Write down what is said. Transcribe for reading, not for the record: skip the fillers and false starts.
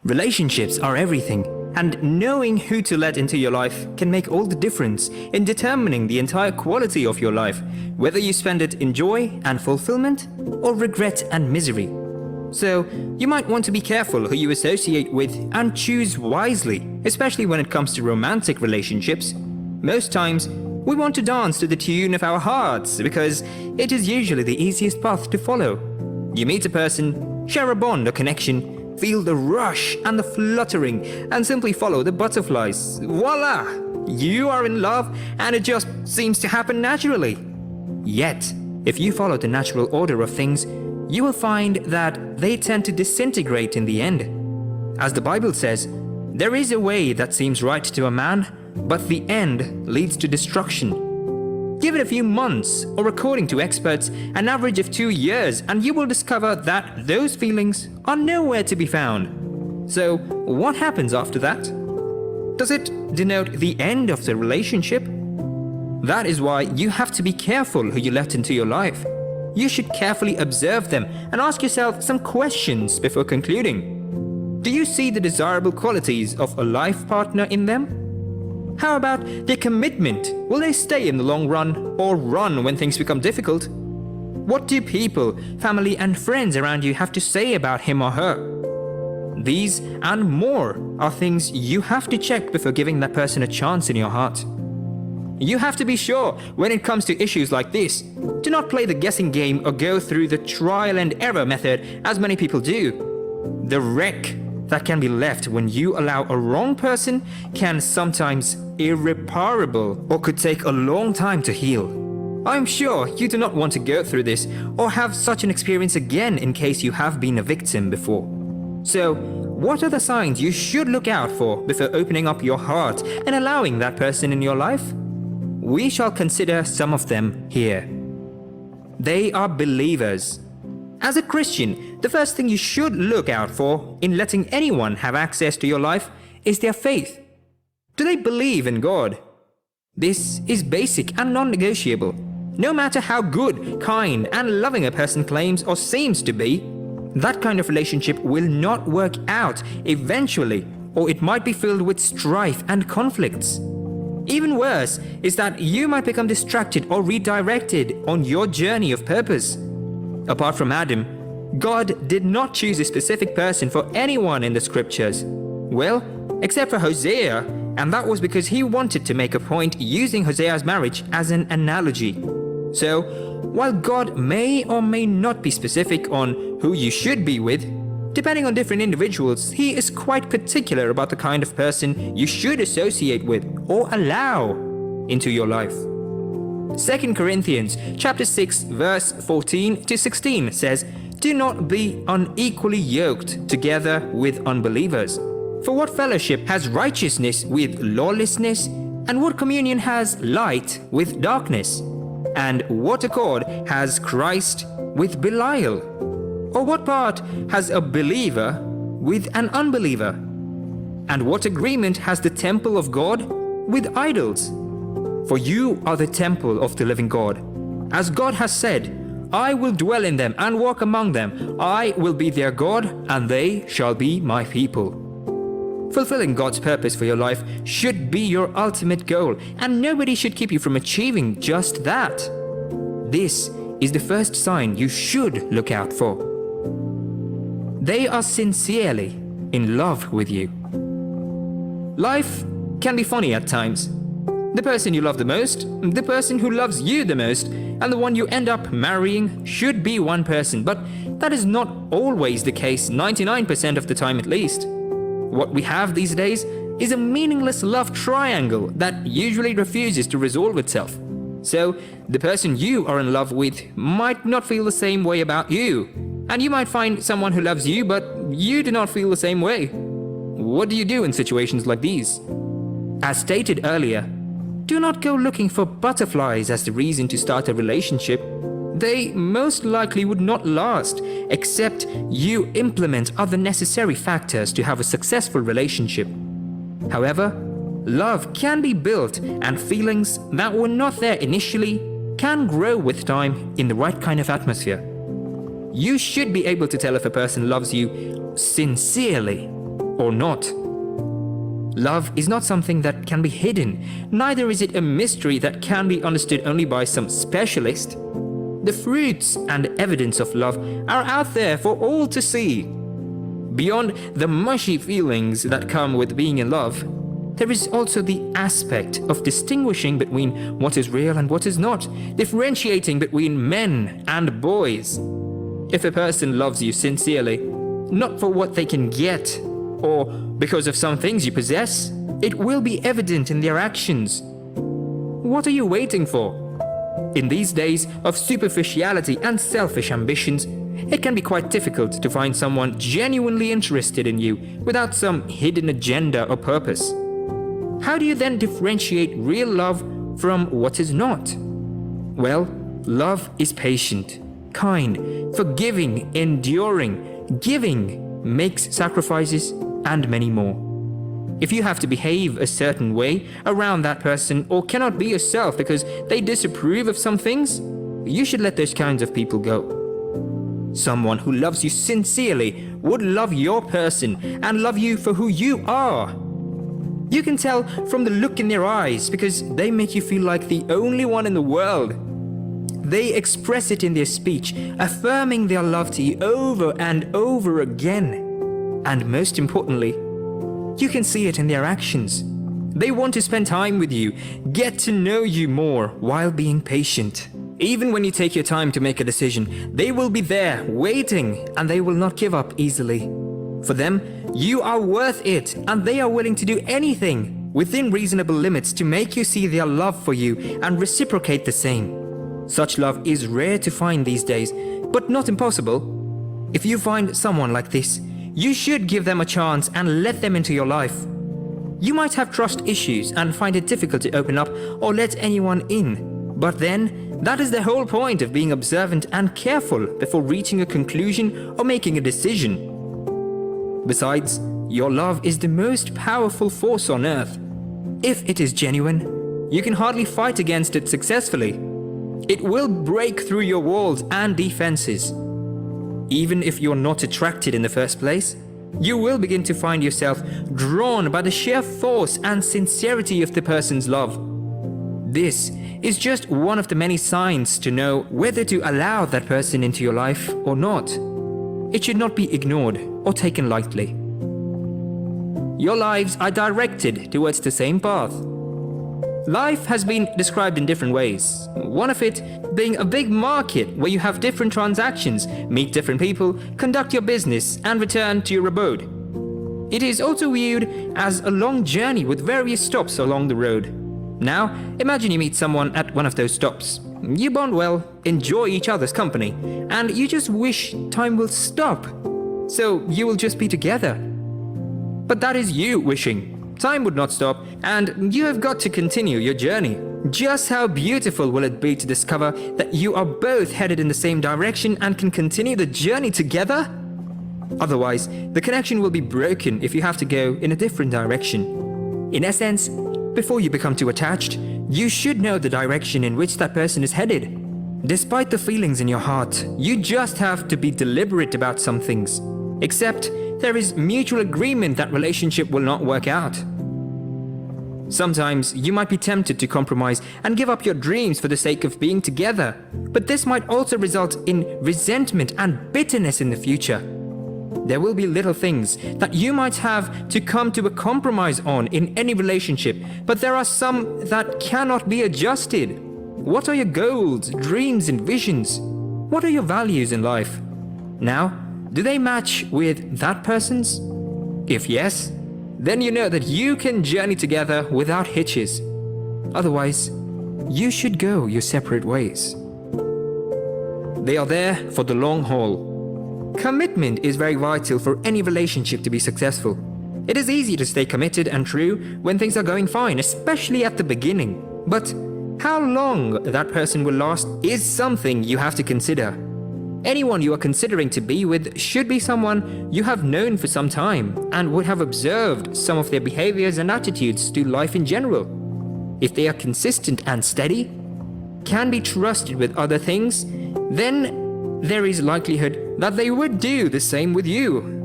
Relationships are everything, and knowing who to let into your life can make all the difference in determining the entire quality of your life, whether you spend it in joy and fulfillment or regret and misery. So, you might want to be careful who you associate with and choose wisely, especially when it comes to romantic relationships. Most times, we want to dance to the tune of our hearts because it is usually the easiest path to follow. You meet a person, share a bond or connection, feel the rush and the fluttering, and simply follow the butterflies. Voila! You are in love, and it just seems to happen naturally. Yet, if you follow the natural order of things, you will find that they tend to disintegrate in the end. As the Bible says, there is a way that seems right to a man, but the end leads to destruction. Give it a few months, or according to experts, an average of 2 years, and you will discover that those feelings are nowhere to be found. So, what happens after that? Does it denote the end of the relationship? That is why you have to be careful who you let into your life. You should carefully observe them and ask yourself some questions before concluding. Do you see the desirable qualities of a life partner in them? How about their commitment? Will they stay in the long run or run when things become difficult? What do people, family and friends around you have to say about him or her? These and more are things you have to check before giving that person a chance in your heart. You have to be sure when it comes to issues like this. Do not play the guessing game or go through the trial and error method as many people do. The wreck that can be left when you allow a wrong person can sometimes irreparable or could take a long time to heal. I'm sure you do not want to go through this or have such an experience again in case you have been a victim before. So, what are the signs you should look out for before opening up your heart and allowing that person in your life? We shall consider some of them here. They are believers. As a Christian, the first thing you should look out for in letting anyone have access to your life is their faith. Do they believe in God? This is basic and non-negotiable. No matter how good, kind, and loving a person claims or seems to be, that kind of relationship will not work out eventually, or it might be filled with strife and conflicts. Even worse is that you might become distracted or redirected on your journey of purpose. Apart from Adam, God did not choose a specific person for anyone in the scriptures. Well, except for Hosea, and that was because he wanted to make a point using Hosea's marriage as an analogy. So, while God may or may not be specific on who you should be with, depending on different individuals, he is quite particular about the kind of person you should associate with or allow into your life. 2 Corinthians chapter 6 verse 14 to 16 says, "Do not be unequally yoked together with unbelievers. For what fellowship has righteousness with lawlessness? And what communion has light with darkness? And what accord has Christ with Belial? Or what part has a believer with an unbeliever? And what agreement has the temple of God with idols? For you are the temple of the living God. As God has said, I will dwell in them and walk among them. I will be their God, and they shall be my people." Fulfilling God's purpose for your life should be your ultimate goal, and nobody should keep you from achieving just that. This is the first sign you should look out for. They are sincerely in love with you. Life can be funny at times. The person you love the most, the person who loves you the most, and the one you end up marrying should be one person, but that is not always the case, 99% of the time at least. What we have these days is a meaningless love triangle that usually refuses to resolve itself. So, the person you are in love with might not feel the same way about you, and you might find someone who loves you, but you do not feel the same way. What do you do in situations like these? As stated earlier, do not go looking for butterflies as the reason to start a relationship. They most likely would not last, except you implement other necessary factors to have a successful relationship. However, love can be built, and feelings that were not there initially can grow with time in the right kind of atmosphere. You should be able to tell if a person loves you sincerely or not. Love is not something that can be hidden, neither is it a mystery that can be understood only by some specialist. The fruits and evidence of love are out there for all to see. Beyond the mushy feelings that come with being in love, there is also the aspect of distinguishing between what is real and what is not, differentiating between men and boys. If a person loves you sincerely, not for what they can get, or because of some things you possess, it will be evident in their actions. What are you waiting for? In these days of superficiality and selfish ambitions, it can be quite difficult to find someone genuinely interested in you without some hidden agenda or purpose. How do you then differentiate real love from what is not? Well, love is patient, kind, forgiving, enduring, giving, makes sacrifices, and many more. If you have to behave a certain way around that person or cannot be yourself because they disapprove of some things, you should let those kinds of people go. Someone who loves you sincerely would love your person and love you for who you are. You can tell from the look in their eyes because they make you feel like the only one in the world. They express it in their speech, affirming their love to you over and over again. And most importantly, you can see it in their actions. They want to spend time with you, get to know you more while being patient. Even when you take your time to make a decision, they will be there, waiting, and they will not give up easily. For them, you are worth it, and they are willing to do anything within reasonable limits to make you see their love for you and reciprocate the same. Such love is rare to find these days, but not impossible. If you find someone like this, you should give them a chance and let them into your life. You might have trust issues and find it difficult to open up or let anyone in, but then that is the whole point of being observant and careful before reaching a conclusion or making a decision. Besides, your love is the most powerful force on earth. If it is genuine, you can hardly fight against it successfully. It will break through your walls and defenses. Even if you're not attracted in the first place, you will begin to find yourself drawn by the sheer force and sincerity of the person's love. This is just one of the many signs to know whether to allow that person into your life or not. It should not be ignored or taken lightly. Your lives are directed towards the same path. Life has been described in different ways, one of it being a big market where you have different transactions, meet different people, conduct your business, and return to your abode. It is also viewed as a long journey with various stops along the road. Now, imagine you meet someone at one of those stops. You bond well, enjoy each other's company, and you just wish time will stop, so you will just be together. But that is you wishing. Time would not stop, and you have got to continue your journey. Just how beautiful will it be to discover that you are both headed in the same direction and can continue the journey together? Otherwise, the connection will be broken if you have to go in a different direction. In essence, before you become too attached, you should know the direction in which that person is headed. Despite the feelings in your heart, you just have to be deliberate about some things. Except, there is mutual agreement that relationship will not work out. Sometimes you might be tempted to compromise and give up your dreams for the sake of being together, but this might also result in resentment and bitterness in the future. There will be little things that you might have to come to a compromise on in any relationship, but there are some that cannot be adjusted. What are your goals, dreams, and visions? What are your values in life? Now, do they match with that person's? If yes, then you know that you can journey together without hitches. Otherwise, you should go your separate ways. They are there for the long haul. Commitment is very vital for any relationship to be successful. It is easy to stay committed and true when things are going fine, especially at the beginning. But how long that person will last is something you have to consider. Anyone you are considering to be with should be someone you have known for some time and would have observed some of their behaviors and attitudes to life in general. If they are consistent and steady, can be trusted with other things, then there is likelihood that they would do the same with you.